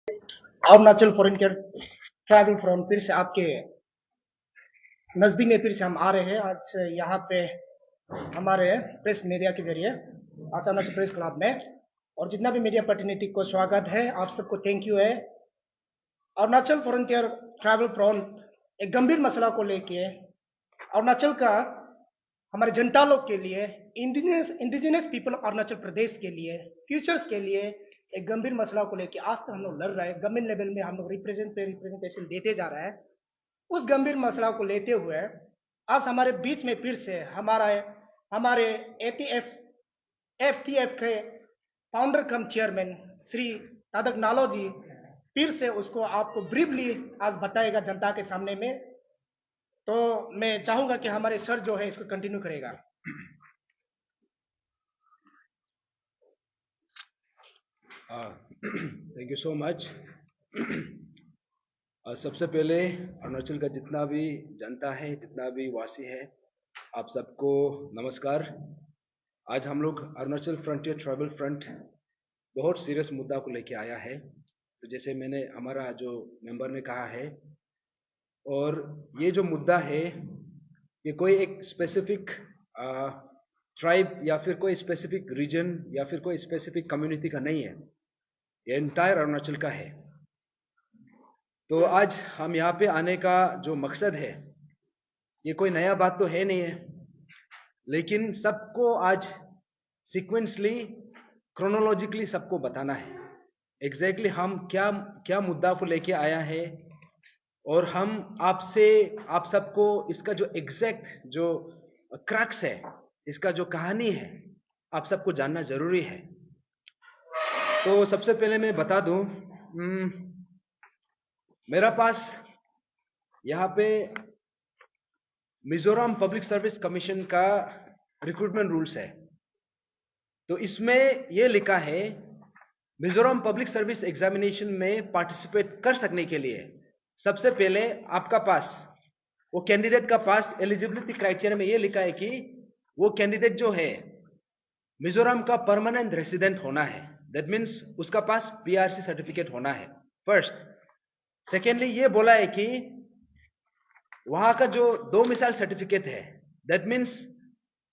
Arunachal foreign care travel from फिर से आपके नजदीक में फिर से हम आ रहे हैं आज यहाँ पे हमारे प्रेस मीडिया के जरिए आज अरुणाचल प्रेस क्लब में। और जितना भी मीडिया प्रतिनिधि को स्वागत है, आप सबको थैंक यू है। Arunachal foreign care travel from एक गंभीर मसला को लेके अरुणाचल का हमारे जनता लोग के लिए, इंडिजिनस पीपल अरुणाचल प्रदेश के लिए, फ्यूचर्स के लिए एक गंभीर मसला को लेके आज तक हम लोग लड़ रहे हैं। गवर्नमेंट लेवल में हम लोग रिप्रेजेंटेशन देते जा रहा है। उस गंभीर मसला को लेते हुए आज हमारे बीच में फिर से हमारे एफटीएफ के फाउंडर कम चेयरमैन श्री तादक नालो जी फिर से उसको आपको ब्रीफली आज बताएगा जनता के सामने में। तो मैं चाहूंगा कि हमारे सर जो है इसको कंटिन्यू करेगा। Thank you so much. सबसे पहले अरुणाचल का जितना भी जनता है, जितना भी वासी है, आप सबको नमस्कार। आज हम लोग अरुणाचल फ्रंटियर ट्राइबल फ्रंट बहुत सीरियस मुद्दा को लेके आया है। तो जैसे मैंने हमारा जो मेंबर ने कहा है, और ये जो मुद्दा है ये कोई एक स्पेसिफिक ट्राइब या फिर कोई स्पेसिफिक रीजन या फिर कोई स्पेसिफिक कम्युनिटी का नहीं है, ये एंटायर अरुणाचल का है। तो आज हम यहाँ पे आने का जो मकसद है, ये कोई नया बात तो है नहीं है, लेकिन सबको आज सीक्वेंसली, क्रोनोलॉजिकली सबको बताना है एग्जैक्टली हम क्या क्या मुद्दा को लेके आया है, और हम आप सबको इसका जो एग्जैक्ट जो क्रक्स है, इसका जो कहानी है, आप सबको जानना जरूरी है। तो सबसे पहले मैं बता दूं, मेरा पास यहाँ पे मिजोरम पब्लिक सर्विस कमीशन का रिक्रूटमेंट रूल्स है। तो इसमें यह लिखा है, मिजोरम पब्लिक सर्विस एग्जामिनेशन में पार्टिसिपेट कर सकने के लिए सबसे पहले आपका पास, वो कैंडिडेट का पास एलिजिबिलिटी क्राइटेरिया में यह लिखा है कि वो कैंडिडेट जो है मिजोरम का परमानेंट रेसिडेंट होना है। दैट मीन्स उसका पास पीआरसी सर्टिफिकेट होना है फर्स्ट। सेकेंडली ये बोला है कि वहां का जो डोमिसाइल सर्टिफिकेट है, दैट मीन्स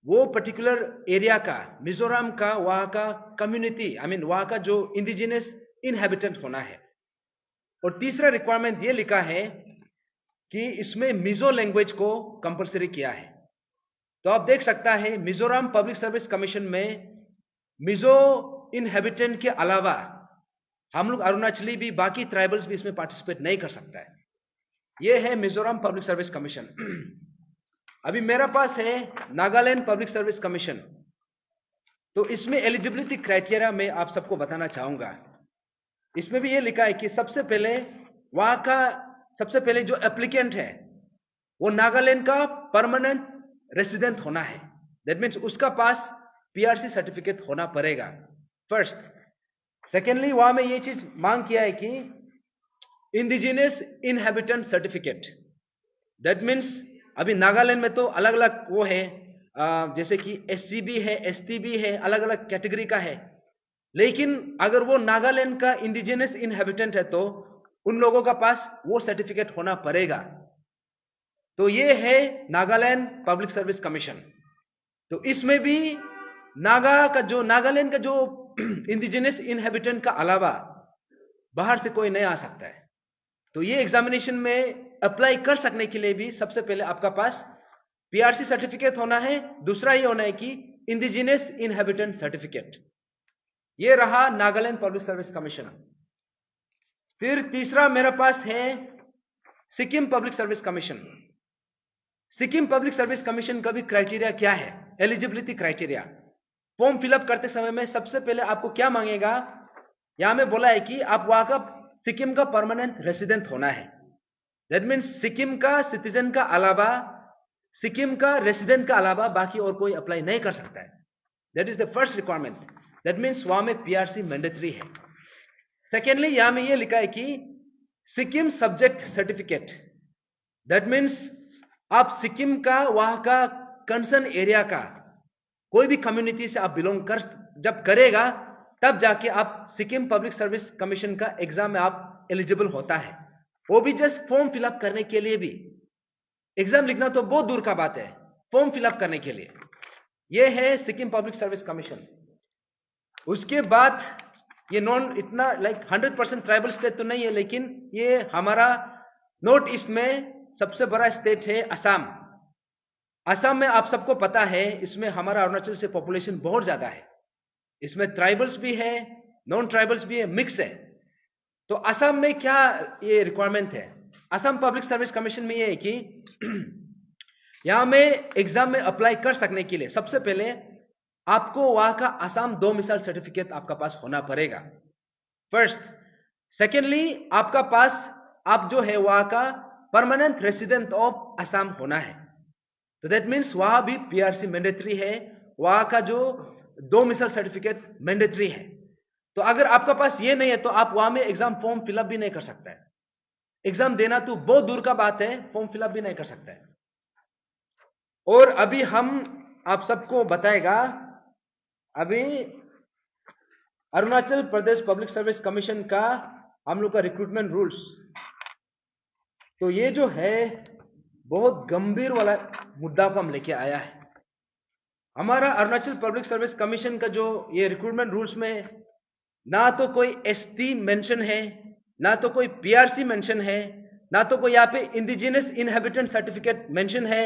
वो पर्टिकुलर एरिया का, मिजोरम का, वहां का कम्युनिटी, वहां का जो इंडिजिनस इनहेबिटेंट होना है। और तीसरा रिक्वायरमेंट ये लिखा है कि इसमें मिजो लैंग्वेज को कंपलसरी किया है। तो आप देख सकता है मिजोरम पब्लिक सर्विस कमीशन में मिजो इनहेबिटेंट के अलावा हम लोग अरुणाचली भी, बाकी ट्राइबल्स भी इसमें पार्टिसिपेट नहीं कर सकता है। यह है मिजोरम पब्लिक सर्विस कमीशन। अभी मेरा पास है नागालैंड पब्लिक सर्विस कमीशन। तो इसमें एलिजिबिलिटी क्राइटेरिया में आप सबको बताना चाहूंगा। इसमें भी यह लिखा है कि सबसे पहले जो एप्लीकेंट है वो नागालैंड का परमानेंट रेसिडेंट होना है। दैट मीन्स उसका पास पीआरसी सर्टिफिकेट होना पड़ेगा फर्स्ट। सेकेंडली वहां में ये चीज मांग किया है कि indigenous inhabitant certificate. That means अभी नागालैंड में तो अलग अलग वो है, जैसे कि एससी भी है, एसटी भी है, अलग अलग कैटेगरी का है। लेकिन अगर वो नागालैंड का इंडिजिनस इनहेबिटेंट है तो उन लोगों का पास वो सर्टिफिकेट होना पड़ेगा। तो ये है नागालैंड पब्लिक सर्विस कमीशन। तो इसमें भी नागालैंड का जो इंडिजिनस इनहेबिटेंट का अलावा बाहर से कोई नहीं आ सकता है। तो ये एग्जामिनेशन में अप्लाई कर सकने के लिए भी सबसे पहले आपका पास पीआरसी सर्टिफिकेट होना है। दूसरा ये होना है कि इंडिजिनस इनहेबिटेंट सर्टिफिकेट। ये रहा नागालैंड पब्लिक सर्विस कमीशन। फिर तीसरा मेरे पास है Sikkim public service commission. Sikkim public service commission का भी क्राइटेरिया क्या है, एलिजिबिलिटी क्राइटेरिया। फॉर्म फिलअप करते समय में सबसे पहले आपको क्या मांगेगा, यहां में बोला है कि आप वहां का सिक्किम का परमानेंट रेसिडेंट होना है। दैट मीन्स सिक्किम का सिटीजन का अलावा, सिक्किम का रेसिडेंट का अलावा बाकी और कोई अप्लाई नहीं कर सकता है। That is the first requirement. That means वहां में पीआरसी मैंडेटरी है। सेकेंडली यहां में यह लिखा है कि Sikkim subject certificate. That means आप सिक्किम का, वहां का कंसर्न एरिया का कोई भी कम्युनिटी से आप बिलोंग कर जब करेगा तब जाके आप सिक्किम पब्लिक सर्विस कमीशन का एग्जाम में आप एलिजिबल होता है। वो भी जस्ट फॉर्म फिलअप करने के लिए भी। एग्जाम लिखना तो बहुत दूर का बात है, फॉर्म फिलअप करने के लिए। यह है सिक्किम पब्लिक सर्विस कमीशन। उसके बाद ये नॉन इतना 100% ट्राइबल स्टेट तो नहीं है, लेकिन ये हमारा नॉर्थ ईस्ट में सबसे बड़ा स्टेट है असम। असम में आप सबको पता है, इसमें हमारा अरुणाचल से पॉपुलेशन बहुत ज्यादा है। इसमें ट्राइबल्स भी है, नॉन ट्राइबल्स भी है, मिक्स है। तो असम में क्या ये रिक्वायरमेंट है? असम पब्लिक सर्विस कमीशन में ये है कि यहां में एग्जाम में अप्लाई कर सकने के लिए सबसे पहले आपको वहां का असम डोमिसाइल सर्टिफिकेट आपका पास होना पड़ेगा, फर्स्ट। सेकेंडली, आपका पास आप जो है वहां का परमानेंट रेसिडेंट ऑफ असम होना है। तो दैट मीन्स वहां भी पीआरसी मैंडेटरी है, वहां का जो डोमिसाइल सर्टिफिकेट मैंडेटरी है। तो अगर आपका पास ये नहीं है तो आप वहां में एग्जाम फॉर्म फिलअप भी नहीं कर सकता है। एग्जाम देना तो बहुत दूर का बात है, फॉर्म फिलअप भी नहीं कर सकता है। और अभी हम आप सबको बताएगा अभी Arunachal Pradesh public service commission का हम लोग का रिक्रूटमेंट रूल्स। तो ये जो है बहुत गंभीर वाला मुद्दा को हम लेके आया है। हमारा अरुणाचल पब्लिक सर्विस कमीशन का जो ये रिक्रूटमेंट रूल्स में ना तो कोई एसटी मेंशन है, ना तो कोई पीआरसी मेंशन है, ना तो कोई यहाँ पे इंडिजिनस इनहेबिटेंट सर्टिफिकेट मेंशन है,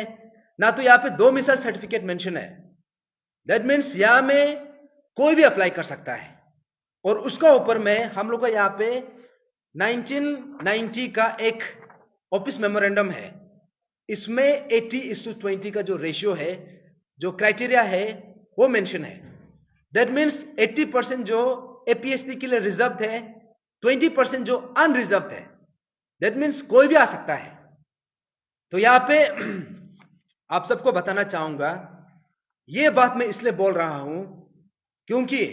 ना तो यहाँ पे डोमिसाइल सर्टिफिकेट मेंशन है। दैट मीन्स यहाँ में कोई भी अप्लाई कर सकता है। और उसका ऊपर में हम लोग का यहाँ पे 1990 का एक ऑफिस मेमोरेंडम है। इसमें 80:20 का जो रेशियो है, जो क्राइटेरिया है, वो मेंशन है। दैट मीन्स 80% जो एपीएससी के लिए रिजर्व है, 20% जो अनरिजर्व है। दैट मीन्स कोई भी आ सकता है। तो यहां पे आप सबको बताना चाहूंगा, यह बात मैं इसलिए बोल रहा हूं क्योंकि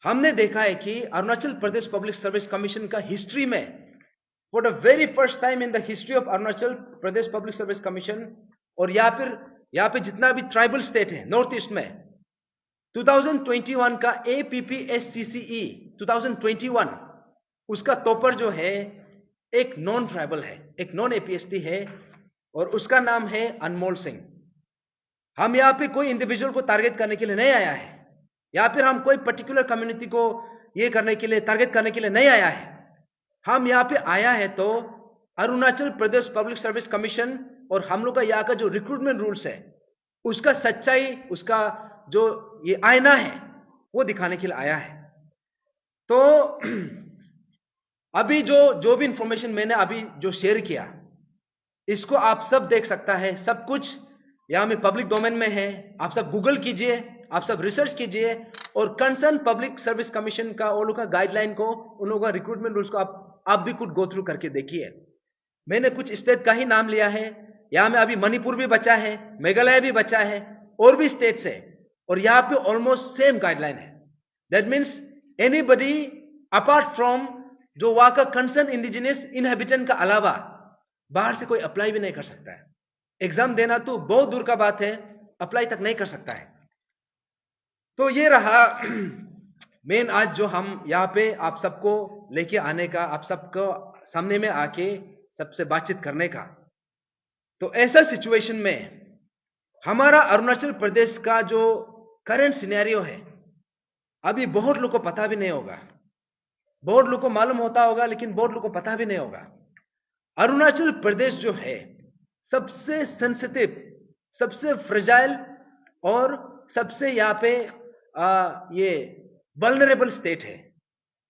हमने देखा है कि Arunachal Pradesh public service commission का हिस्ट्री में for the very first time in the history of Arunachal Pradesh public service commission, और यहां पे जितना भी ट्राइबल स्टेट है नॉर्थ ईस्ट में, 2021 का APPSCCE 2021 उसका टॉपर जो है एक नॉन ट्राइबल है, एक नॉन APST है, और उसका नाम है अनमोल सिंह। हम यहां पे कोई इंडिविजुअल को टारगेट करने के लिए नहीं आया है, या फिर हम कोई पर्टिकुलर कम्युनिटी को ये करने के लिए टारगेट करने के लिए नहीं आया है। हम यहां पे आया है तो Arunachal Pradesh public service commission और हम लोग का यहाँ का जो रिक्रूटमेंट रूल्स है उसका सच्चाई, उसका जो ये आईना है वो दिखाने के लिए आया है। तो अभी जो भी इंफॉर्मेशन मैंने अभी जो शेयर किया, इसको आप सब देख सकता है, सब कुछ यहां में पब्लिक डोमेन में है। आप सब गूगल कीजिए, आप सब रिसर्च कीजिए, और कंसर्न पब्लिक सर्विस कमीशन का उन लोगों का गाइडलाइन को, उन लोगों का रिक्रूटमेंट रूल्स को आप भी कुछ गो थ्रू करके देखिए। मैंने कुछ स्टेट का ही नाम लिया है, यहां में अभी मणिपुर भी बचा है, मेघालय भी बचा है, और भी स्टेट्स है, और यहां पे ऑलमोस्ट सेम गाइडलाइन है। That means anybody apart from जो वहां का कंसर्न इंडिजिनियस इनहेबिटेंट का अलावा बाहर से कोई अप्लाई भी नहीं कर सकता है। एग्जाम देना तो बहुत दूर का बात है, अप्लाई तक नहीं कर सकता है। तो ये रहा मेन आज जो हम यहाँ पे आप सबको लेके आने का, आप सबको सामने में आके सबसे बातचीत करने का। तो ऐसा सिचुएशन में हमारा अरुणाचल प्रदेश का जो करंट सिनेरियो है, अभी बहुत लोग को पता भी नहीं होगा, बहुत लोग को मालूम होता होगा लेकिन बहुत लोग को पता भी नहीं होगा। अरुणाचल प्रदेश जो है सबसे सेंसिटिव, सबसे फ्रेजाइल और सबसे यहाँ पे ये वल्नरेबल स्टेट है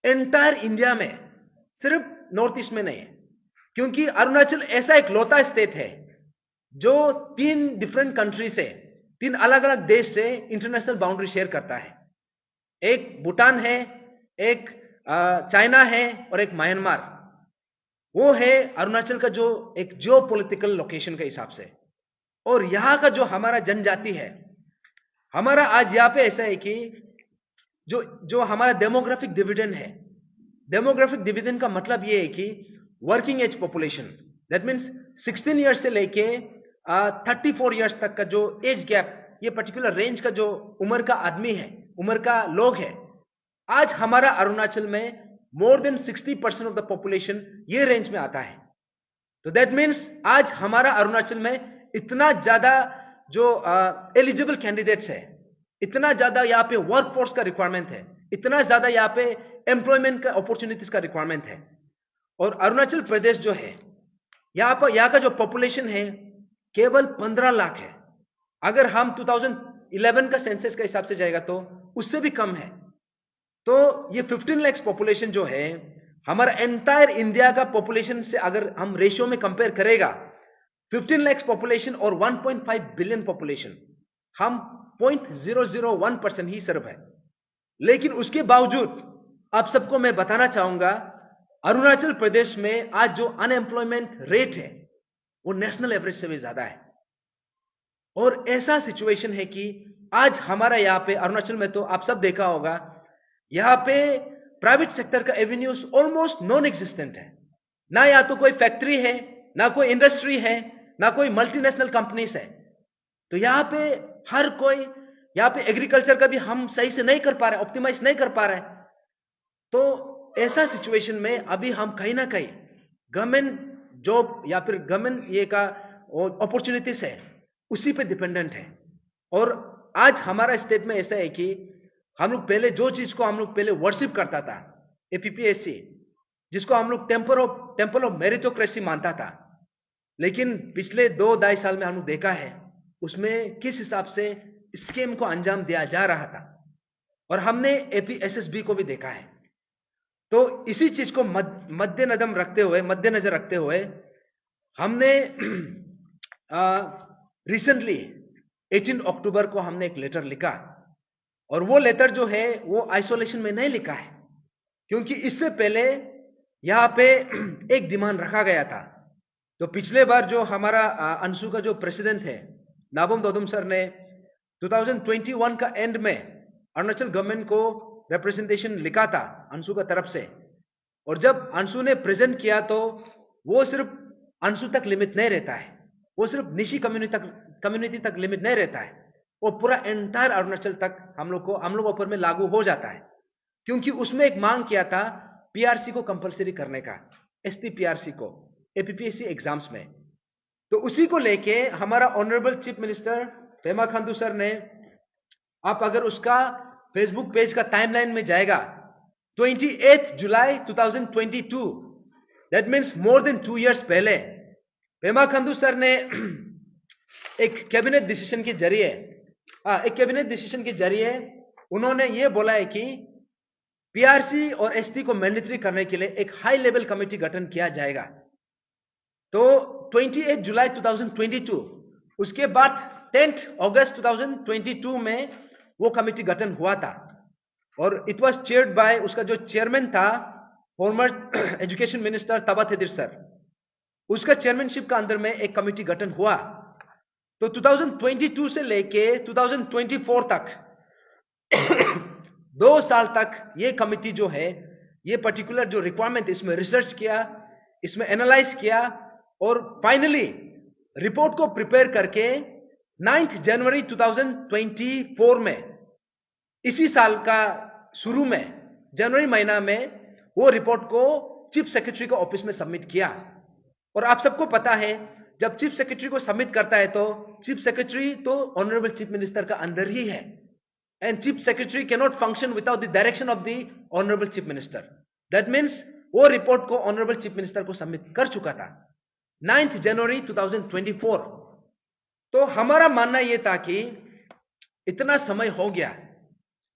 एंटायर इंडिया में, सिर्फ नॉर्थ ईस्ट में नहीं है। क्योंकि अरुणाचल ऐसा एक लौता स्टेट है जो 3 डिफरेंट कंट्री से, 3 अलग अलग देश से इंटरनेशनल बाउंड्री शेयर करता है। एक भूटान है, एक चाइना है, और एक म्यांमार। वो है अरुणाचल का जो एक जियोपॉलिटिकल लोकेशन के हिसाब से। और यहां का जो हमारा जनजाति है, हमारा आज यहां पे ऐसा है कि जो हमारा डेमोग्राफिक डिविडेंड है, डेमोग्राफिक डिविडेंड का मतलब ये है कि working age population, that means 16 years से लेके 34 ईयर्स तक का जो एज गैप, ये पर्टिकुलर रेंज का जो उम्र का आदमी है, उम्र का लोग है, आज हमारा अरुणाचल में more than 60% of the population ये रेंज में आता है। तो दैट मीन्स आज हमारा अरुणाचल में इतना ज्यादा जो एलिजिबल कैंडिडेट्स है, इतना ज्यादा यहाँ पे वर्कफोर्स का रिक्वायरमेंट है, इतना ज्यादा यहाँ पे एम्प्लॉयमेंट का अपॉर्चुनिटीज का रिक्वायरमेंट है। और अरुणाचल प्रदेश जो है, यहाँ का जो पॉपुलेशन है केवल 15 लाख है। अगर हम 2011 का सेंसस का हिसाब से जाएगा तो उससे भी कम है। तो ये 15 लाख पॉपुलेशन जो है, हमारा एंटायर इंडिया का पॉपुलेशन से अगर हम रेशियो में कंपेयर करेगा, 15 लाख पॉपुलेशन और 1.5 बिलियन पॉपुलेशन, हम 0.001% ही सर्व है। लेकिन उसके बावजूद आप सबको मैं बताना चाहूंगा, अरुणाचल प्रदेश में आज जो अनएम्प्लॉयमेंट रेट है वो नेशनल एवरेज से भी ज्यादा है। और ऐसा सिचुएशन है कि आज हमारा यहाँ पे अरुणाचल में, तो आप सब देखा होगा, यहाँ पे प्राइवेट सेक्टर का एवेन्यूज ऑलमोस्ट नॉन एग्जिस्टेंट है। ना या तो कोई फैक्ट्री है, ना कोई इंडस्ट्री है, ना कोई मल्टीनेशनल कंपनीज है। तो यहाँ पे हर कोई, यहाँ पे एग्रीकल्चर का भी हम सही से नहीं कर पा रहे, ऑप्टिमाइज नहीं कर पा रहे। तो ऐसा सिचुएशन में अभी हम कहीं ना कहीं गवर्नमेंट जॉब या फिर गवर्नमेंट ये का अपॉर्चुनिटीज है, उसी पे डिपेंडेंट है। और आज हमारा स्टेट में ऐसा है कि हम लोग पहले जो चीज को हम लोग पहले वर्शिप करता था, एपीपीएससी, जिसको हम लोग टेम्पल ऑफ मेरिटोक्रेसी मानता था, लेकिन पिछले 2-2.5 साल में हम लोग देखा है उसमें किस हिसाब से स्कीम को अंजाम दिया जा रहा था। और हमने एपीएसएसबी को भी देखा है। तो इसी चीज को मद्देनजर रखते हुए हमने रिसेंटली 18 अक्टूबर को हमने एक लेटर लिखा। और वो लेटर जो है वो आइसोलेशन में नहीं लिखा है, क्योंकि इससे पहले यहां पे एक डिमांड रखा गया था। तो पिछले बार जो हमारा अंशु का जो प्रेसिडेंट है नाबम दोदुम सर ने 2021 का एंड में अरुणाचल गवर्नमेंट को रिप्रेजेंटेशन लिखा था अंशु का तरफ से। और जब अंशु ने प्रेजेंट किया तो वो सिर्फ अंशु तक लिमिट नहीं रहता है, वो सिर्फ निशी कम्युनिटी तक लिमिट नहीं रहता है, वो पूरा एंटायर अरुणाचल तक हम लोग ऊपर में लागू हो जाता है। क्योंकि उसमें एक मांग किया था पीआरसी को कंपलसरी करने का, एसटी पीआरसी को एपीपीएससी एग्जाम्स में। तो उसी को लेके हमारा honourable chief minister Pema Khandu sir ने, आप अगर उसका फेसबुक पेज का टाइमलाइन में जाएगा, 28 जुलाई 2022, that means more than 2 years पहले पेमा खांडू सर ने एक कैबिनेट डिसीजन के जरिए उन्होंने ये बोला है कि पीआरसी और एसटी को मैंडेटरी करने के लिए एक हाई लेवल कमेटी गठन किया जाएगा। तो 28 जुलाई 2022, उसके बाद 10 अगस्त 2022 में वो कमेटी गठन हुआ था। और इट वाज चेयर्ड बाय, उसका जो चेयरमैन था फॉर्मर एजुकेशन मिनिस्टर तबा तेदिर सर, उसका चेयरमैनशिप का अंदर में एक कमेटी गठन हुआ। तो 2022 से लेके 2024 तक 2 साल तक ये कमिटी जो है, ये पर्टिकुलर जो रिक्वायरमेंट, इसमें रिसर्च किया, इसमें एनालाइज किया और फाइनली रिपोर्ट को प्रिपेयर करके 9 जनवरी 2024 में, इसी साल का शुरू में जनवरी महीना में, वो रिपोर्ट को चीफ सेक्रेटरी के ऑफिस में सबमिट किया। और आप सबको पता है जब चीफ सेक्रेटरी को सबमिट करता है तो चीफ सेक्रेटरी तो ऑनरेबल चीफ मिनिस्टर का अंदर ही है, and chief secretary can not function without the direction of the honourable chief minister. That means वो रिपोर्ट को ऑनरेबल चीफ मिनिस्टर को सबमिट कर चुका था 9 जनवरी 2024। तो हमारा मानना यह था कि इतना समय हो गया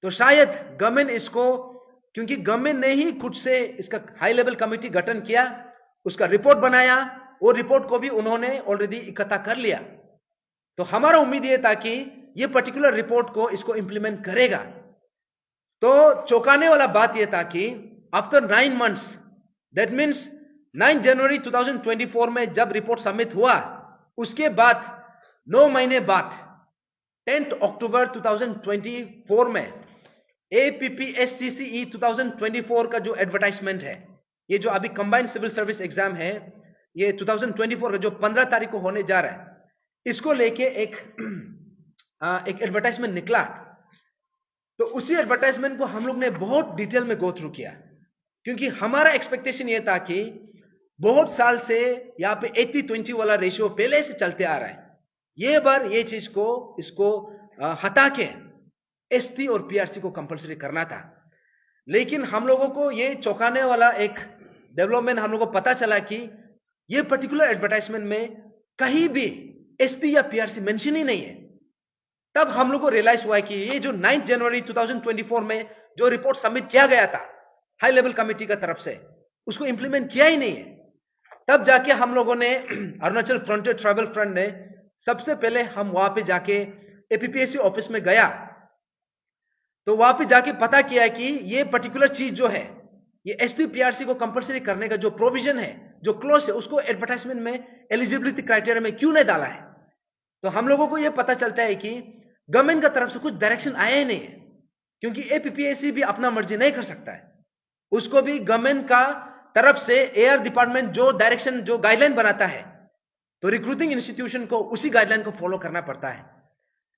तो शायद गवर्नमेंट इसको, क्योंकि गवर्नमेंट ने ही खुद से इसका हाई लेवल कमेटी गठन किया, उसका रिपोर्ट बनाया, वो रिपोर्ट को भी उन्होंने ऑलरेडी इकट्ठा कर लिया। तो हमारा उम्मीद यह था कि ये पर्टिकुलर रिपोर्ट को इसको इंप्लीमेंट करेगा। तो चौंकाने वाला बात यह था कि आफ्टर 9 months, दैट मीन्स 9 जनवरी 2024 में जब रिपोर्ट सबमिट हुआ, उसके बाद 9 महीने बाद 10 अक्टूबर 2024 में APPSCCE 2024 का जो एडवर्टाइजमेंट है, ये जो अभी कंबाइंड सिविल सर्विस एग्जाम है, ये 2024 का जो 15 तारीख को होने जा रहा है, इसको लेके एक एडवर्टाइजमेंट निकला। तो उसी एडवर्टाइजमेंट को हम लोग ने बहुत डिटेल में गो थ्रू किया, क्योंकि हमारा एक्सपेक्टेशन ये था कि बहुत साल से यहाँ पे 80-20 वाला रेशियो पहले से चलते आ रहा है। ये बार ये चीज को इसको हटा के एसटी और पीआरसी को कंपलसरी करना था। लेकिन हम लोगों को ये चौंकाने वाला एक डेवलपमेंट हम लोगों को पता चला कि ये पर्टिकुलर एडवर्टाइजमेंट में कहीं भी एसटी या पीआरसी मेंशन ही नहीं है। तब हम लोग को रियलाइज हुआ कि ये जो 9 जनवरी 2024 में जो रिपोर्ट सबमिट किया गया था हाई लेवल कमेटी का तरफ से, उसको इंप्लीमेंट किया ही नहीं है। तब जाके हम लोगों ने अरुणाचल फ्रंटियर ट्राइबल फ्रंट ने सबसे पहले हम वहां पे जाके एपीपीएससी ऑफिस में गया, तो वहां पे जाके पता किया कि ये पर्टिकुलर चीज जो है, ये एसटी पीआरसी को कंपलसरी करने का जो प्रोविजन है, जो क्लोज है, उसको एडवर्टाइजमेंट में एलिजिबिलिटी क्राइटेरिया में क्यों नहीं डाला है। तो हम लोगों को यह पता चलता है कि गवर्नमेंट का तरफ से कुछ डायरेक्शन आया ही नहीं है, क्योंकि एपीपीएससी भी अपना मर्जी नहीं कर सकता है। उसको भी गवर्नमेंट का तरफ से एआर डिपार्टमेंट जो डायरेक्शन, जो गाइडलाइन बनाता है, तो रिक्रूटिंग इंस्टीट्यूशन को उसी गाइडलाइन को फॉलो करना पड़ता है।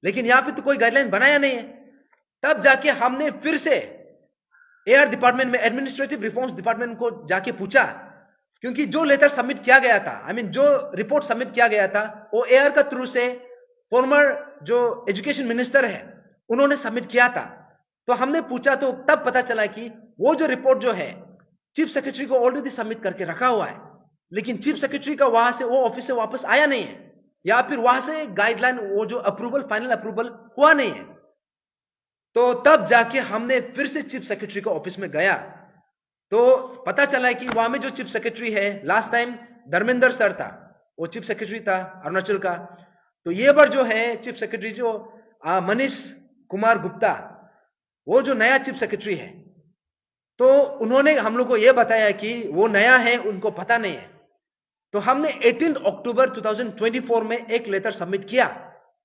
लेकिन यहां पे तो कोई गाइडलाइन बनाया नहीं है। तब जाके हमने फिर से एआर डिपार्टमेंट में, एडमिनिस्ट्रेटिव रिफॉर्म्स डिपार्टमेंट को जाके पूछा, क्योंकि जो लेटर सबमिट किया गया था, जो रिपोर्ट सबमिट किया गया था, वो एआर का थ्रू से फॉर्मर जो एजुकेशन मिनिस्टर है उन्होंने सबमिट किया था। तो हमने पूछा, तो तब पता चला कि वो जो रिपोर्ट जो है चीफ सेक्रेटरी को ऑलरेडी सबमिट करके रखा हुआ है, लेकिन चीफ सेक्रेटरी का वहां से, वो ऑफिस से वापस आया नहीं है, या फिर वहां से गाइडलाइन, वो जो अप्रूवल, फाइनल अप्रूवल हुआ नहीं है। तो तब जाके हमने फिर से चीफ सेक्रेटरी के ऑफिस में गया, तो पता चला कि वहां में जो चीफ सेक्रेटरी है, लास्ट टाइम धर्मेंद्र सर था, वो चीफ सेक्रेटरी था अरुणाचल का। तो ये बार जो है चीफ सेक्रेटरी जो मनीष कुमार गुप्ता, वो जो नया चीफ सेक्रेटरी है, तो उन्होंने हम लोग को यह बताया कि वो नया है, उनको पता नहीं है। तो हमने 18 अक्टूबर 2024 में एक लेटर सबमिट किया,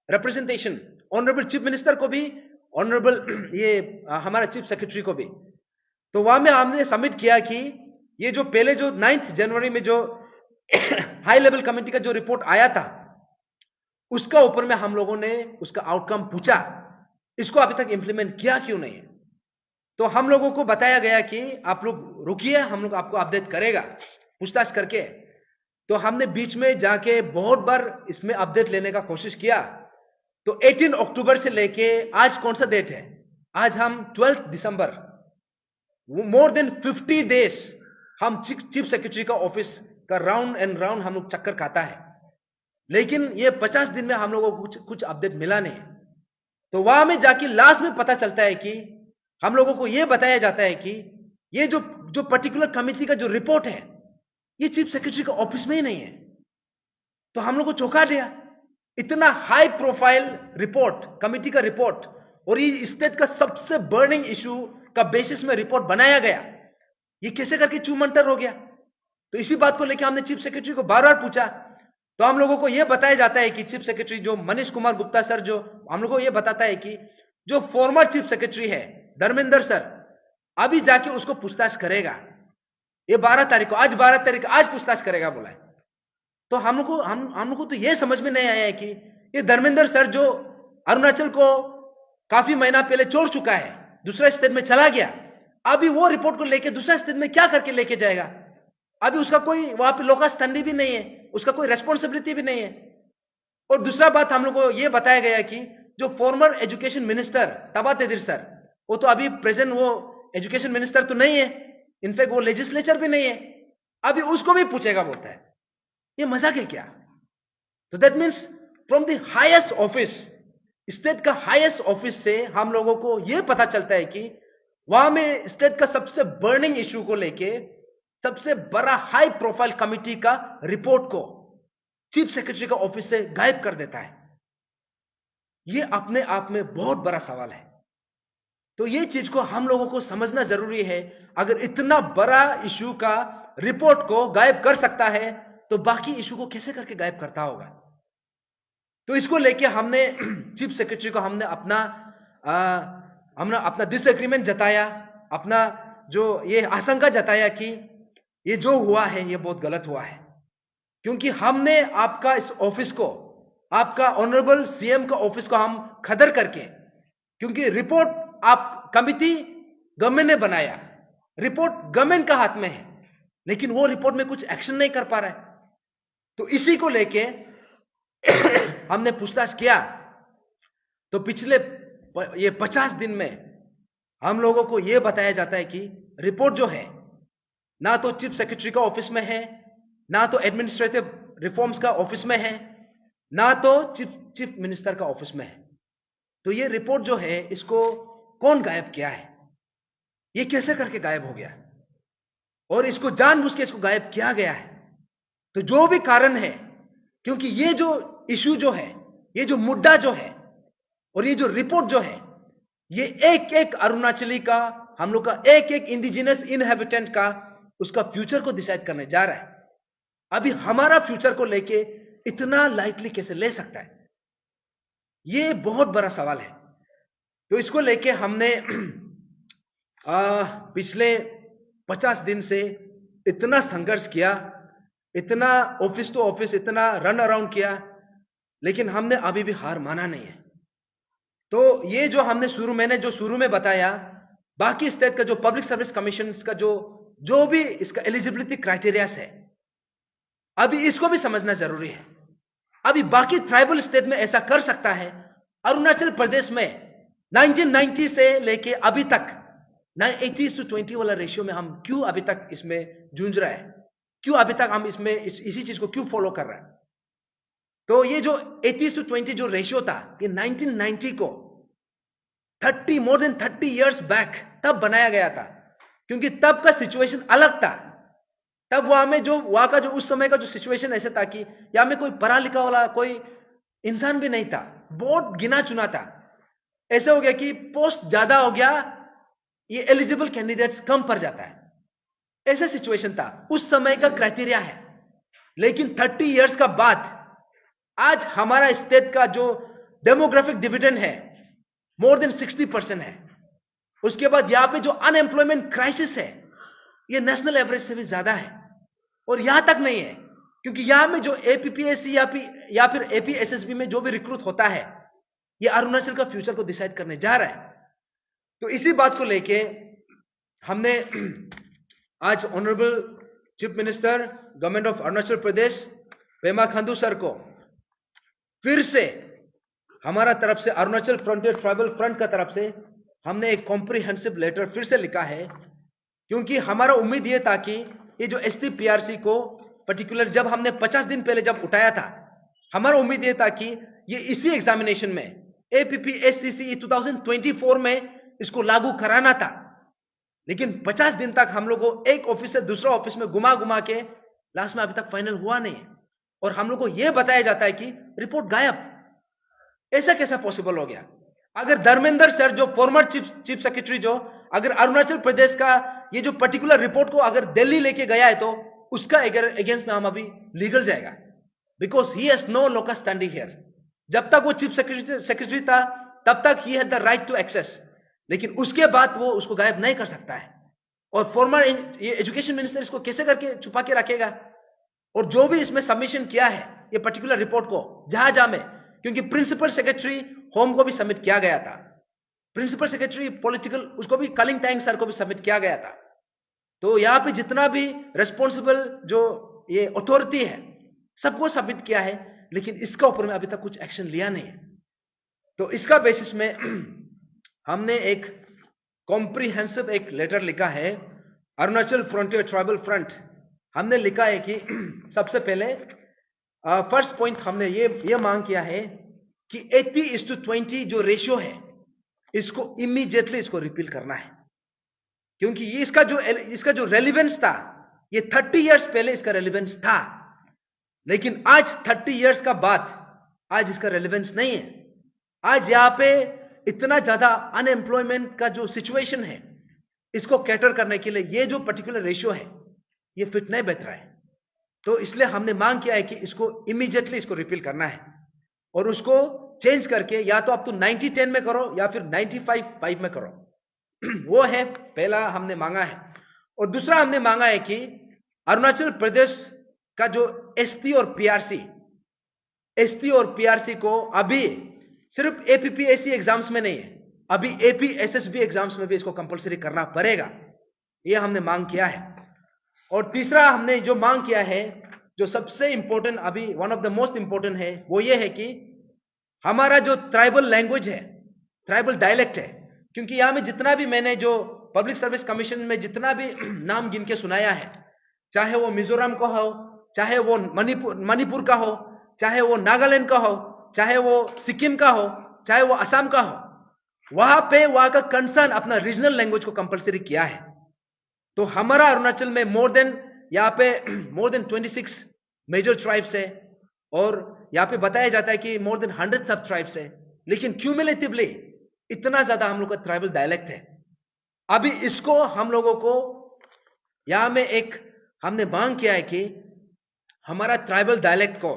रिप्रेजेंटेशन ऑनरेबल चीफ मिनिस्टर को भी, ऑनरेबल ये हमारा चीफ सेक्रेटरी को भी। तो वहां में हमने सबमिट किया कि ये जो पहले जो 9 जनवरी में जो हाई लेवल कमेटी का जो रिपोर्ट आया था, उसका ऊपर में हम लोगों ने उसका आउटकम पूछा, इसको अभी तक इंप्लीमेंट किया क्यों नहीं है। तो हम लोगों को बताया गया कि आप लोग रुकिए, हम लोग आपको अपडेट करेगा पूछताछ करके। तो हमने बीच में जाके बहुत बार इसमें अपडेट लेने का कोशिश किया। तो 18 अक्टूबर से लेके आज कौन सा डेट है, आज हम 12 दिसंबर, मोर देन 50 डेज हम चीफ सेक्रेटरी का ऑफिस का राउंड एंड राउंड हम लोग चक्कर खाता है, लेकिन ये 50 दिन में हम लोगों को कुछ अपडेट मिला नहीं। तो वहां में जाके लास्ट में पता चलता है कि हम लोगों को यह बताया जाता है कि ये जो पर्टिकुलर कमेटी का जो रिपोर्ट है, ये चीफ सेक्रेटरी का ऑफिस में ही नहीं है। तो हम लोग को चौंका दिया, इतना हाई प्रोफाइल रिपोर्ट, कमेटी का रिपोर्ट, और ये स्टेट का सबसे बर्निंग इशू का बेसिस में रिपोर्ट बनाया गया, ये कैसे करके चूमंटर हो गया। तो इसी बात को लेकर हमने चीफ सेक्रेटरी को बार बार पूछा। तो हम लोगों को यह बताया जाता है कि चीफ सेक्रेटरी जो मनीष कुमार गुप्ता सर, जो हम लोगों को यह बताता है कि जो फॉर्मर चीफ सेक्रेटरी है धर्मेंद्र सर, अभी जाके उसको पूछताछ करेगा। ये 12 तारीख को, आज 12 तारीख, आज पूछताछ करेगा बोला है। तो हम लोग को तो यह समझ में नहीं आया है कि ये धर्मेंद्र सर जो अरुणाचल को काफी महीना पहले छोड़ चुका है, दूसरा स्टेट में चला गया, अभी वो रिपोर्ट को लेके दूसरा स्टेट में क्या करके लेके जाएगा। अभी उसका कोई वहां पे लोका स्टैंडी भी नहीं है, उसका कोई रेस्पॉन्सिबिलिटी भी नहीं है। और दूसरा बात हम लोग को यह बताया गया कि जो फॉर्मर एजुकेशन मिनिस्टर तबा तेदिर सर, वो तो अभी प्रेजेंट वो एजुकेशन मिनिस्टर तो नहीं है, इनफैक्ट वो लेजिस्लेचर भी नहीं है, अभी उसको भी पूछेगा बोलता है। ये मजाक है क्या। तो that means from the highest office, state का हाईएस्ट ऑफिस से हम लोगों को यह पता चलता है कि वहां में स्टेट का सबसे बर्निंग इश्यू को लेके सबसे बड़ा हाई प्रोफाइल कमिटी का रिपोर्ट को चीफ सेक्रेटरी का ऑफिस से गायब कर देता है। यह अपने आप में बहुत बड़ा सवाल है। तो यह चीज को हम लोगों को समझना जरूरी है। अगर इतना बड़ा इश्यू का रिपोर्ट को गायब कर सकता है, तो बाकी इश्यू को कैसे करके गायब करता होगा। तो इसको लेके हमने चीफ सेक्रेटरी को हमने अपना डिसएग्रीमेंट जताया, अपना जो ये आशंका जताया कि ये जो हुआ है ये बहुत गलत हुआ है, क्योंकि हमने आपका इस ऑफिस को, आपका ऑनरेबल सीएम का ऑफिस को हम खदर करके, क्योंकि रिपोर्ट आप कमिटी गवर्नमेंट ने बनाया, रिपोर्ट गवर्नमेंट का हाथ में है, लेकिन वो रिपोर्ट में कुछ एक्शन नहीं कर पा रहा है। तो इसी को लेके हमने पूछताछ किया, तो पिछले ये 50 दिन में हम लोगों को यह बताया जाता है कि रिपोर्ट जो है ना तो चीफ सेक्रेटरी का ऑफिस में है, ना तो एडमिनिस्ट्रेटिव रिफॉर्म्स का ऑफिस में है, ना तो चीफ मिनिस्टर का ऑफिस में है। तो ये रिपोर्ट जो है इसको कौन गायब किया है, ये कैसे करके गायब हो गया, और इसको जानबूझ के इसको गायब किया गया है। तो जो भी कारण है, क्योंकि ये जो इश्यू जो है, ये जो मुद्दा जो है और ये जो रिपोर्ट जो है, ये एक एक अरुणाचली का, हम लोग का एक एक इंडिजिनस इनहेबिटेंट का, उसका फ्यूचर को डिसाइड करने जा रहा है। अभी हमारा फ्यूचर को लेके इतना लाइटली कैसे ले सकता है, ये बहुत बड़ा सवाल है। तो इसको लेके हमने पिछले 50 दिन से इतना संघर्ष किया, इतना ऑफिस टू ऑफिस, इतना रन अराउंड किया, लेकिन हमने अभी भी हार माना नहीं है। तो ये जो हमने शुरू में बताया, बाकी स्टेट का जो पब्लिक सर्विस कमीशन का जो भी इसका एलिजिबिलिटी क्राइटेरियास है, अभी इसको भी समझना जरूरी है। अभी बाकी ट्राइबल स्टेट में ऐसा कर सकता है, अरुणाचल प्रदेश में 1990 से लेके अभी तक 80:20 वाला रेशियो में हम क्यों अभी तक इसमें जूझ रहा है, क्यों अभी तक हम इसमें इसी चीज को क्यों फॉलो कर रहे हैं। तो ये जो 80:20 जो रेशियो था, ये 1990 को मोर देन 30 इयर्स बैक तब बनाया गया था, क्योंकि तब का सिचुएशन अलग था। तब वहां का जो उस समय का जो सिचुएशन ऐसे था कि यहां में कोई पढ़ा लिखा वाला कोई इंसान भी नहीं था, बहुत गिना चुना था। ऐसे हो गया कि पोस्ट ज्यादा हो गया, ये एलिजिबल कैंडिडेट्स कम पड़ जाता है, ऐसा सिचुएशन था, उस समय का क्राइटेरिया है। लेकिन 30 इयर्स का बाद आज हमारा स्टेट का जो डेमोग्राफिक डिविडेंड है मोर देन 60% है। उसके बाद यहां पे जो अनएम्प्लॉयमेंट क्राइसिस है, ये नेशनल एवरेज से भी ज्यादा है। और यहां तक नहीं है, क्योंकि यहां में जो एपीपीएससी या फिर एपीएसएसबी में जो भी रिक्रूट होता है, ये अरुणाचल का फ्यूचर को डिसाइड करने जा रहा है। तो इसी बात को लेके हमने आज honourable chief minister government of Arunachal Pradesh Pema Khandu sir को फिर से हमारा तरफ से, अरुणाचल फ्रंटियर ट्राइबल फ्रंट का तरफ से हमने एक कॉम्प्रिहेंसिव लेटर फिर से लिखा है, क्योंकि हमारा उम्मीद यह था कि ये जो एसटी पीआरसी को पर्टिकुलर जब हमने 50 दिन पहले जब उठाया था, हमारा उम्मीद यह था कि ये इसी एग्जामिनेशन में एपीपीएससीसी 2024 में इसको लागू कराना था। लेकिन 50 दिन तक हम लोग को एक ऑफिस से दूसरा ऑफिस में घुमा घुमा के लास्ट में अभी तक फाइनल हुआ नहीं है, और हम लोग को यह बताया जाता है कि रिपोर्ट गायब। ऐसा कैसा पॉसिबल हो गया? अगर धर्मेंद्र सर जो फॉर्मर चीफ सेक्रेटरी, जो अगर अरुणाचल प्रदेश का ये जो पर्टिकुलर रिपोर्ट को अगर दिल्ली लेके गया है, तो उसका अगेंस्ट में हम अभी लीगल जाएगा, because he has no local standing here. जब तक वो चीफ सेक्रेटरी था तब तक he had the right to access, लेकिन उसके बाद वो उसको गायब नहीं कर सकता है। और फॉर्मर ये एजुकेशन मिनिस्टर इसको कैसे करके छुपा के रखेगा? और जो भी इसमें सबमिशन किया है ये पर्टिकुलर रिपोर्ट को जहां जहां में, क्योंकि प्रिंसिपल सेक्रेटरी होम को भी सबमिट किया गया था, प्रिंसिपल सेक्रेटरी पॉलिटिकल उसको भी कलिंग टैंग सर को भी सबमिट किया गया था। तो यहां पे जितना भी रेस्पॉन्सिबल जो ये अथॉरिटी है सबको सबमिट किया है, लेकिन इसका ऊपर में अभी तक कुछ एक्शन लिया नहीं है। तो इसका बेसिस में हमने एक कॉम्प्रिहेंसिव एक लेटर लिखा है अरुणाचल फ्रंटियर ट्राइबल फ्रंट। हमने लिखा है कि सबसे पहले फर्स्ट पॉइंट हमने ये मांग किया है कि 80:20 जो रेशियो है इसको इमीडिएटली इसको रिपील करना है, क्योंकि ये इसका जो रेलिवेंस था, ये 30 इयर्स पहले इसका रेलिवेंस था, लेकिन आज 30 इयर्स का बाद आज इसका रेलिवेंस नहीं है। आज यहां पे इतना ज्यादा अनएम्प्लॉयमेंट का जो सिचुएशन है, इसको कैटर करने के लिए ये जो पर्टिकुलर रेशियो है ये फिट नहीं बैठ रहा है। तो इसलिए हमने मांग किया है कि इसको इमीडिएटली इसको रिपील करना है, और उसको चेंज करके या तो आप तो 90-10 में करो या फिर 95-5 में करो। वो है पहला हमने मांगा है। और दूसरा हमने मांगा है कि अरुणाचल प्रदेश का जो एसटी और पीआरसी को अभी सिर्फ एपीपीएससी एग्जाम्स में नहीं है, अभी एपी एसएसबी एग्जाम्स में भी इसको कंपलसरी करना पड़ेगा, ये हमने मांग किया है। और तीसरा हमने जो मांग किया है, जो सबसे इंपॉर्टेंट, अभी one of the most important है, वो ये है कि हमारा जो ट्राइबल लैंग्वेज है, ट्राइबल डायलेक्ट है, क्योंकि यहां में जितना भी मैंने जो पब्लिक सर्विस कमीशन में जितना भी नाम गिन के सुनाया है, चाहे वो मिजोरम का हो, चाहे वो मणिपुर का हो, चाहे वो नागालैंड का हो, चाहे वो सिक्किम का हो, चाहे वो असम का हो, वहां पे वहां का कंसर्न अपना रीजनल लैंग्वेज को कंपलसरी किया है। तो हमारा अरुणाचल में यहाँ पे मोर देन 26 मेजर ट्राइब्स है, और यहाँ पे बताया जाता है कि मोर देन 100 सब ट्राइब्स है, लेकिन क्यूमुलेटिवली इतना ज्यादा हम लोग का ट्राइबल डायलेक्ट है। अभी इसको हम लोगों को यहां में हमने मांग किया है कि हमारा ट्राइबल डायलेक्ट को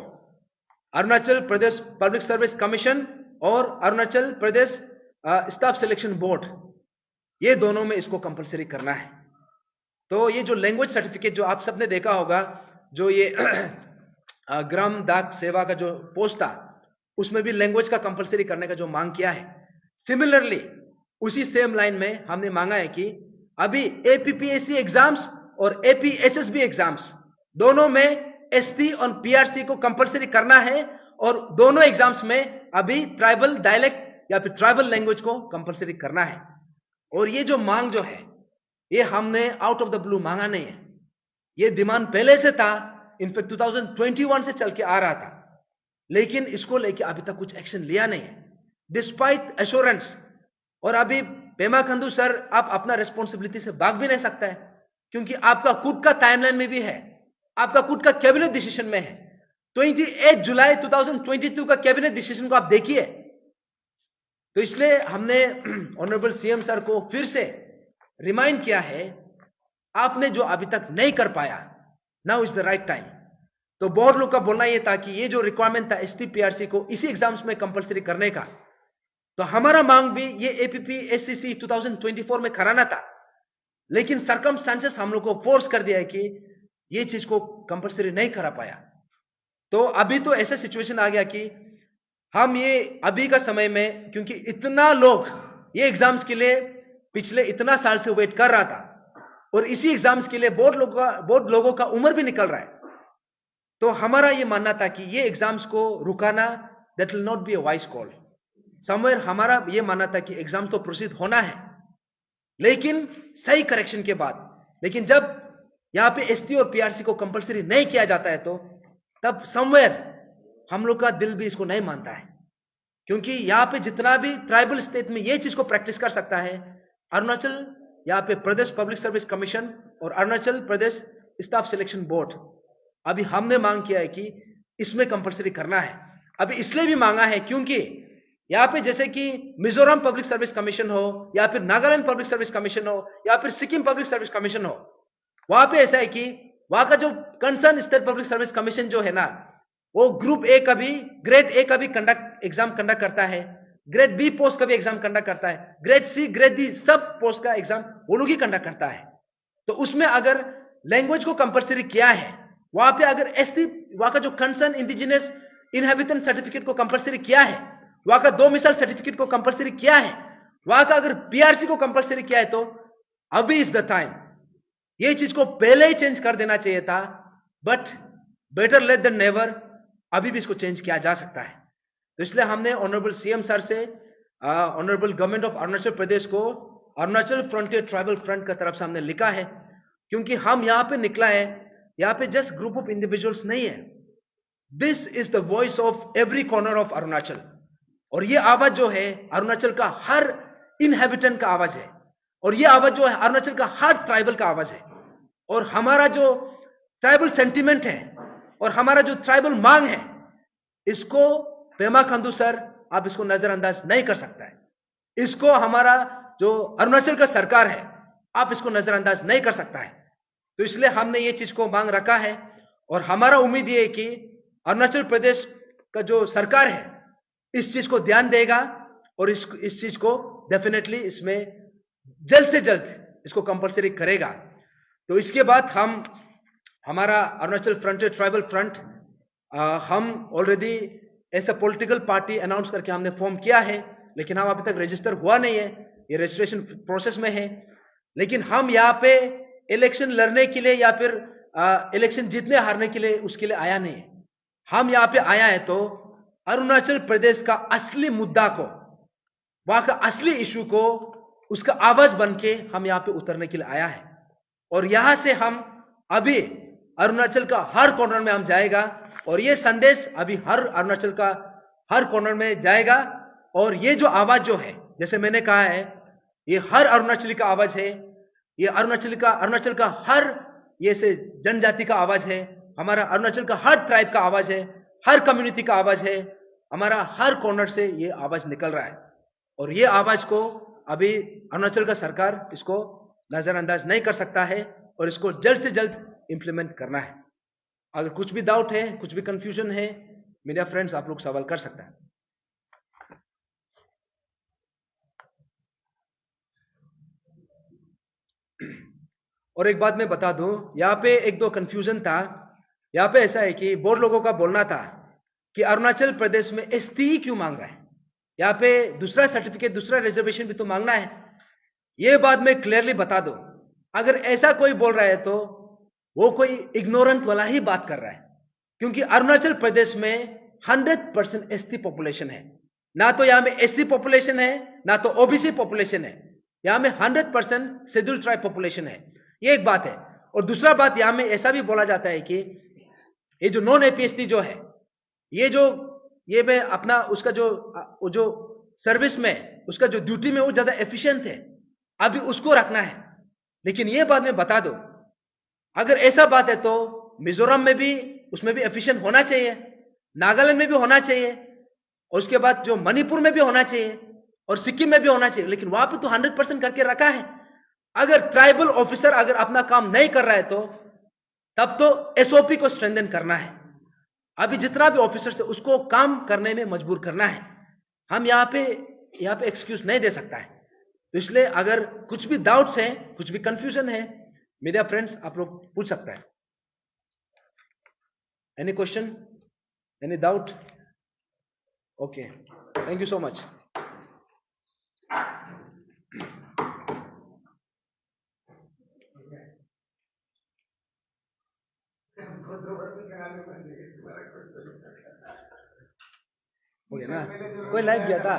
Arunachal Pradesh public service commission और Arunachal Pradesh staff selection board, ये दोनों में इसको कंपलसरी करना है। तो ये जो लैंग्वेज सर्टिफिकेट जो आप सबने देखा होगा, जो ये ग्राम डाक सेवा का जो पोस्ट था, उसमें भी लैंग्वेज का कंपलसरी करने का जो मांग किया है। सिमिलरली उसी सेम लाइन में हमने मांगा है कि अभी एपीपीएससी एग्जाम्स और एपीएसएसबी एग्जाम्स दोनों में एसटी और पीआरसी को कंपलसरी करना है, और दोनों एग्जाम्स में अभी ट्राइबल डायलेक्ट या फिर ट्राइबल लैंग्वेज को कंपलसरी करना है। और ये जो मांग जो है, ये हमने आउट ऑफ द ब्लू मांगा नहीं है, ये डिमांड पहले से था, इनफैक्ट 2021 से चल के आ रहा था, लेकिन इसको लेके अभी तक कुछ एक्शन लिया नहीं है डिस्पाइट एश्योरेंस। और अभी पेमा खंडू सर, आप अपना रिस्पॉन्सिबिलिटी से भाग भी नहीं सकता है, क्योंकि आपका खुद का टाइमलाइन में भी है, आपका खुद का कैबिनेट डिसीजन में है। 28 जुलाई 2022 का कैबिनेट डिसीजन को आप देखिए। तो इसलिए हमने ऑनरेबल सीएम सर को फिर से रिमाइंड किया है, आपने जो अभी तक नहीं कर पाया, now is the right time. तो बहुत लोग का बोलना यह था कि ये जो रिक्वायरमेंट था एसटी पीआरसी को इसी एग्जाम्स में कंपलसरी करने का, तो हमारा मांग भी ये एपीपी एससीसी 2024 में कराना था, लेकिन सर्कमस्टांसेस हम लोग को फोर्स कर दिया है कि ये चीज को कंपलसरी नहीं करा पाया। तो अभी तो ऐसा सिचुएशन आ गया कि हम ये अभी का समय में, क्योंकि इतना लोग ये एग्जाम्स के लिए पिछले इतना साल से वेट कर रहा था, और इसी एग्जाम्स के लिए बहुत लोगों का उम्र भी निकल रहा है, तो हमारा ये मानना था कि ये एग्जाम्स को रुकाना that will not be a wise call. Somewhere हमारा ये मानना था कि एग्जाम तो प्रोसीड होना है, लेकिन सही करेक्शन के बाद। लेकिन जब यहां पे एसटी और पीआरसी को कंपलसरी नहीं किया जाता है, तो तब समवेयर हम लोग का दिल भी इसको नहीं मानता है, क्योंकि यहां पे जितना भी ट्राइबल स्टेट में ये चीज को प्रैक्टिस कर सकता है, अरुणाचल यहां पे प्रदेश पब्लिक सर्विस कमीशन और Arunachal Pradesh staff selection board, अभी हमने मांग किया है कि इसमें कंपलसरी करना है। अभी इसलिए भी मांगा है क्योंकि यहां पे जैसे कि मिजोरम पब्लिक सर्विस कमीशन हो, या फिर नागालैंड पब्लिक सर्विस कमीशन हो, या फिर सिक्किम पब्लिक सर्विस कमीशन हो, वहां पे ऐसा है कि वहां का जो concern state public service commission जो है ना, वो ग्रुप ए का भी, ग्रेड ए का भी एग्जाम कंडक्ट करता है, ग्रेड बी पोस्ट का भी एग्जाम कंडक्ट करता है, ग्रेड सी ग्रेड डी सब पोस्ट का एग्जाम वो लोग ही कंडक्ट करता है। तो उसमें अगर लैंग्वेज को कंपलसरी किया है, वहां पे अगर एसटी, वहां का जो कंसर्न इंडिजिनस इनहेबिटेंट सर्टिफिकेट को कंपलसरी किया है, वहां का डोमिसाइल सर्टिफिकेट को कंपलसरी किया है, वहां का अगर पीआरसी को कंपलसरी किया है, तो अभी इज द टाइम। ये चीज को पहले ही चेंज कर देना चाहिए था, but better late than never, अभी भी इसको चेंज किया जा सकता है। तो इसलिए हमने ऑनरेबल सीएम सर से, honourable government of Arunachal Pradesh को अरुणाचल फ्रंटियर ट्राइबल फ्रंट की तरफ से हमने लिखा है, क्योंकि हम यहां पे निकला है, यहां पे जस्ट ग्रुप ऑफ इंडिविजुअल्स नहीं है, this is the voice of every corner of Arunachal. और ये आवाज जो है अरुणाचल का हर इनहेबिटेंट का आवाज है, और ये आवाज जो है अरुणाचल का हर ट्राइबल का आवाज है। और हमारा जो ट्राइबल सेंटिमेंट है और हमारा जो ट्राइबल मांग है, इसको पेमा खंडू सर आप इसको नजरअंदाज नहीं कर सकता है। इसको हमारा जो अरुणाचल का सरकार है, आप इसको नजरअंदाज नहीं कर सकता है। तो इसलिए हमने ये चीज को मांग रखा है, और हमारा उम्मीद ये है कि अरुणाचल प्रदेश का जो सरकार है इस चीज को ध्यान देगा, और इस चीज को डेफिनेटली इसमें जल्द से जल्द इसको कंपलसरी करेगा। तो इसके बाद हम हमारा अरुणाचल फ्रंटियर ट्राइबल फ्रंट, हम ऑलरेडी ऐसा पॉलिटिकल पार्टी अनाउंस करके हमने फॉर्म किया है, लेकिन हम अभी तक रजिस्टर हुआ नहीं है, ये रजिस्ट्रेशन प्रोसेस में है। लेकिन हम यहाँ पे इलेक्शन लड़ने के लिए या फिर इलेक्शन जीतने हारने के लिए उसके लिए आया नहीं है। हम यहाँ पे आया है तो अरुणाचल प्रदेश का असली मुद्दा को, वहां का असली इशू को, उसका आवाज बन के हम यहाँ पे उतरने के लिए आया है। और यहां से हम अभी अरुणाचल का हर कॉर्नर में हम जाएगा और ये संदेश अभी हर अरुणाचल का हर कॉर्नर में जाएगा। और ये जो आवाज जो है, जैसे मैंने कहा है, ये हर अरुणाचली का आवाज है, ये अरुणाचल का हर ये से जनजाति का आवाज है, हमारा अरुणाचल का हर ट्राइब का आवाज है, हर कम्युनिटी का आवाज है, हमारा हर कॉर्नर से ये आवाज निकल रहा है। और ये आवाज को अभी अरुणाचल का सरकार इसको नजरअंदाज नहीं कर सकता है और इसको जल्द से जल्द इंप्लीमेंट करना है। अगर कुछ भी डाउट है, कुछ भी कंफ्यूजन है, मीडिया फ्रेंड्स आप लोग सवाल कर सकते हैं। और एक बात मैं बता दूं, यहां पे एक दो कंफ्यूजन था। यहां पे ऐसा है कि बहुत लोगों का बोलना था कि अरुणाचल प्रदेश में एसटी क्यों मांग रहा है, यहां पे दूसरा सर्टिफिकेट, दूसरा रिजर्वेशन भी तो मांगना है। यह बात मैं क्लियरली बता दूं, अगर ऐसा कोई बोल रहा है तो वो कोई इग्नोरेंट वाला ही बात कर रहा है। क्योंकि अरुणाचल प्रदेश में 100% एसटी पॉपुलेशन है, ना तो यहां में एससी पॉपुलेशन है, ना तो ओबीसी पॉपुलेशन है। यहां में 100% शेड्यूल ट्राइब पॉपुलेशन है, ये एक बात है। और दूसरा बात, यहां में ऐसा भी बोला जाता है कि ये जो नॉन एपीएसटी जो है, ये में अपना उसका जो सर्विस में उसका जो ड्यूटी में वो ज्यादा एफिशिएंट है, अभी उसको रखना है। लेकिन ये बात मैं बता दो, अगर ऐसा बात है तो मिजोरम में भी उसमें भी एफिशिएंट होना चाहिए, नागालैंड में भी होना चाहिए, और उसके बाद जो मणिपुर में भी होना चाहिए और सिक्किम में भी होना चाहिए। लेकिन वहां पे तो 100% करके रखा है। अगर ट्राइबल ऑफिसर अगर अपना काम नहीं कर रहा है तो तब तो एसओपी को स्ट्रेंथन करना है। अभी जितना भी ऑफिसर है उसको काम करने में मजबूर करना है। हम यहाँ पे एक्सक्यूज नहीं दे सकता है। तो इसलिए अगर कुछ भी डाउट्स हैं, कुछ भी कंफ्यूजन है, मीडिया फ्रेंड्स आप लोग पूछ सकते हैं। Any question, any doubt? Okay, thank you so much. हो गया ना? कोई लाइव गया था?